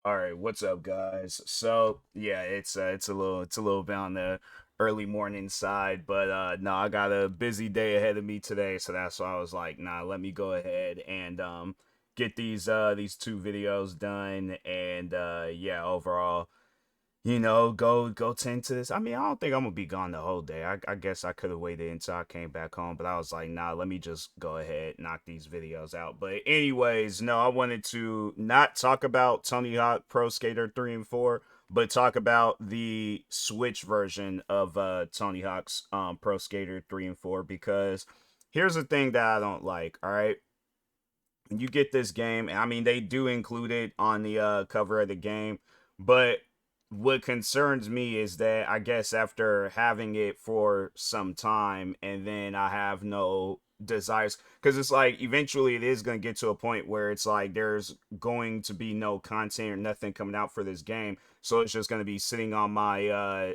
All right, what's up, guys? So yeah, it's a little bit on the early morning side, but no, I got a busy day ahead of me today, so that's why I was like, nah, let me go ahead and get these two videos done, and yeah, overall, go tend to this. I mean, I don't think I'm gonna be gone the whole day. I guess I could have waited until I came back home, but I was like, nah, let me just go ahead, knock these videos out. But anyways, no, I wanted to not talk about Tony Hawk Pro Skater 3 and 4, but talk about the Switch version of Tony Hawk's Pro Skater 3 and 4 because here's the thing that I don't like, all right? You get this game, and I mean they do include it on the cover of the game, but what concerns me is that I guess after having it for some time and then I have no desires, because it's like eventually it is going to get to a point where it's like there's going to be no content or nothing coming out for this game, so it's just going to be sitting on my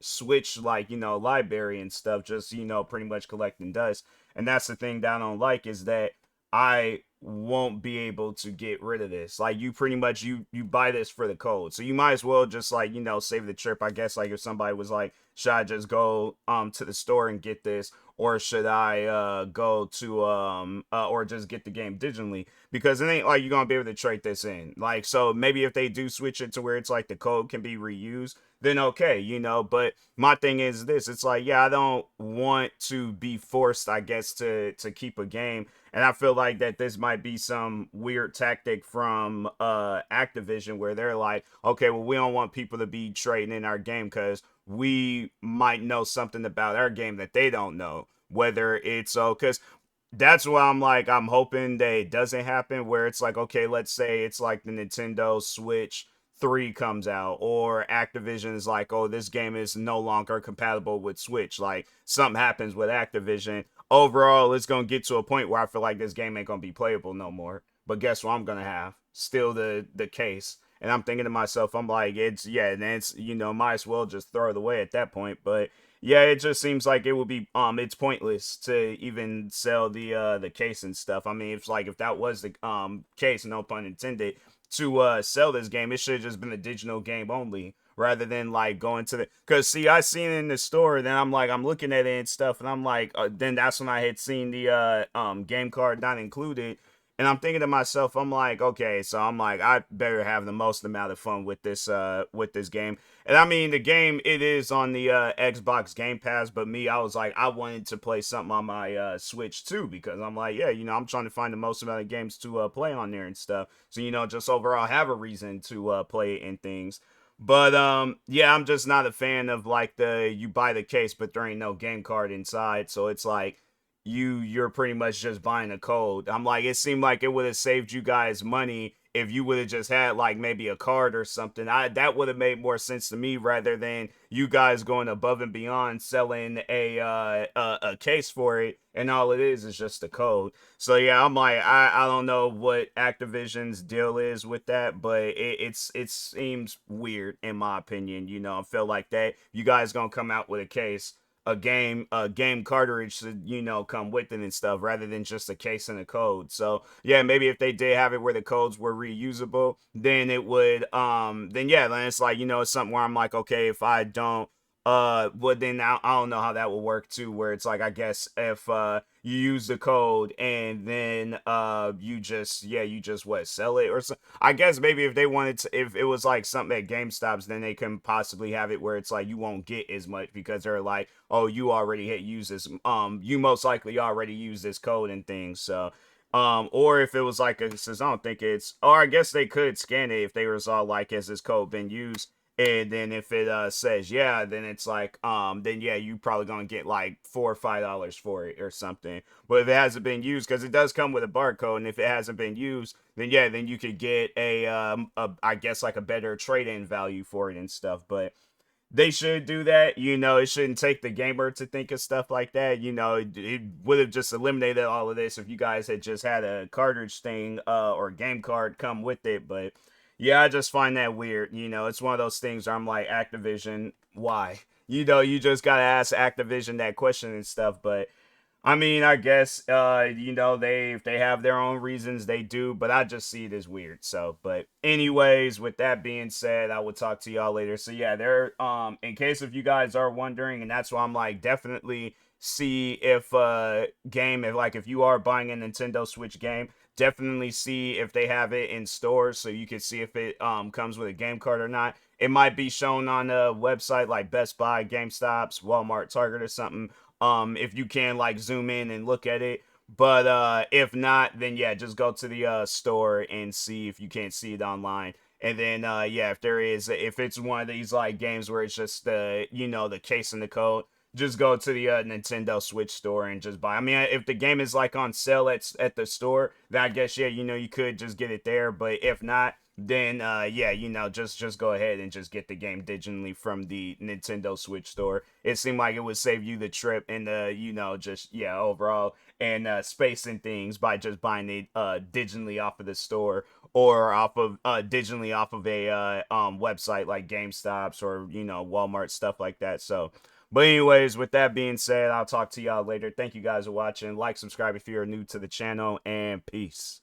Switch, like, library and stuff, just pretty much collecting dust. And that's the thing that I don't like, is that I won't be able to get rid of this. Like, you pretty much you buy this for the code. So you might as well just, like, save the trip. I guess, like, if somebody was like, should I just go to the store and get this, or should I go to or just get the game digitally? Because it ain't like you're gonna be able to trade this in. Like, so maybe if they do switch it to where it's like the code can be reused, then okay, but my thing is this, it's like, yeah, I don't want to be forced, I guess, to keep a game. And I feel like that this might be some weird tactic from Activision, where they're like, okay, well, we don't want people to be trading in our game because we might know something about our game that they don't know. Whether it's so, because that's why I'm like, I'm hoping that it doesn't happen, where it's like, okay, let's say it's like the Nintendo Switch 3 comes out, or Activision is like, oh, this game is no longer compatible with Switch. Like, something happens with Activision. Overall, it's going to get to a point where I feel like this game ain't going to be playable no more. But guess what I'm going to have? Still the case. And I'm thinking to myself, I'm like, it's, yeah, and it's, might as well just throw it away at that point. But yeah, it just seems like it would be it's pointless to even sell the case and stuff. I mean, it's like, if that was the case, no pun intended, to sell this game, it should have just been a digital game only, rather than like going to the, because see, I seen it in the store, then I'm like, I'm looking at it and stuff, and I'm like, then that's when I had seen the game card not included. And I'm thinking to myself, I'm like, okay, so I'm like, I better have the most amount of fun with this game. And I mean, the game, it is on the Xbox Game Pass, but me, I was like, I wanted to play something on my Switch too, because I'm like, yeah, I'm trying to find the most amount of games to play on there and stuff. So just overall have a reason to play it and things. But yeah, I'm just not a fan of like the you buy the case, but there ain't no game card inside. So it's like you're pretty much just buying a code. I'm like, it seemed like it would have saved you guys money if you would have just had like maybe a card or something. That would have made more sense to me, rather than you guys going above and beyond selling a case for it, and all it is just a code. So yeah, I'm like, I don't know what Activision's deal is with that, but it seems weird in my opinion. I feel like that you guys gonna come out with a game cartridge to come with it and stuff, rather than just a case and a code. So yeah, maybe if they did have it where the codes were reusable, then it would then yeah, then it's like, it's something where I'm like, okay, if I don't well, then I don't know how that will work too, where it's like, I guess if you use the code and then you just what, sell it or so. I guess maybe if they wanted to, if it was like something at GameStop's, then they can possibly have it where it's like you won't get as much, because they're like, oh, you already hit use this, you most likely already use this code and things. So or if it was like it says, I don't think it's, or I guess they could scan it if they was all like, has this code been used? And then if it says yeah, then it's like, then yeah, you probably gonna get like $4 or $5 for it or something. But if it hasn't been used, because it does come with a barcode, and if it hasn't been used, then yeah, then you could get a I guess like a better trade-in value for it and stuff. But they should do that. It shouldn't take the gamer to think of stuff like that. It would have just eliminated all of this if you guys had just had a cartridge thing or game card come with it. But yeah, I just find that weird. It's one of those things where I'm like, Activision, why? You just gotta ask Activision that question and stuff. But I mean, I guess you know, they if they have their own reasons, they do, but I just see it as weird. So, but anyways, with that being said, I will talk to y'all later. So yeah, there in case if you guys are wondering, and that's why I'm like definitely see if game if like if you are buying a Nintendo Switch game, definitely see if they have it in stores so you can see if it comes with a game card or not. It might be shown on a website like Best Buy, GameStops, Walmart, Target, or something, if you can like zoom in and look at it. But if not, then yeah, just go to the store and see if you can't see it online. And then yeah, if there is, if it's one of these like games where it's just you know, the case and the code, just go to the Nintendo Switch store and just buy. I mean, if the game is like on sale at the store, then I guess yeah, you know, you could just get it there. But if not, then yeah, you know, just go ahead and just get the game digitally from the Nintendo Switch store. It seemed like it would save you the trip and you know, just yeah, overall, and space and things by just buying it digitally off of the store or off of digitally off of a website like GameStops or you know, Walmart, stuff like that. So but anyways, with that being said, I'll talk to y'all later. Thank you guys for watching. Like, subscribe if you're new to the channel, and peace.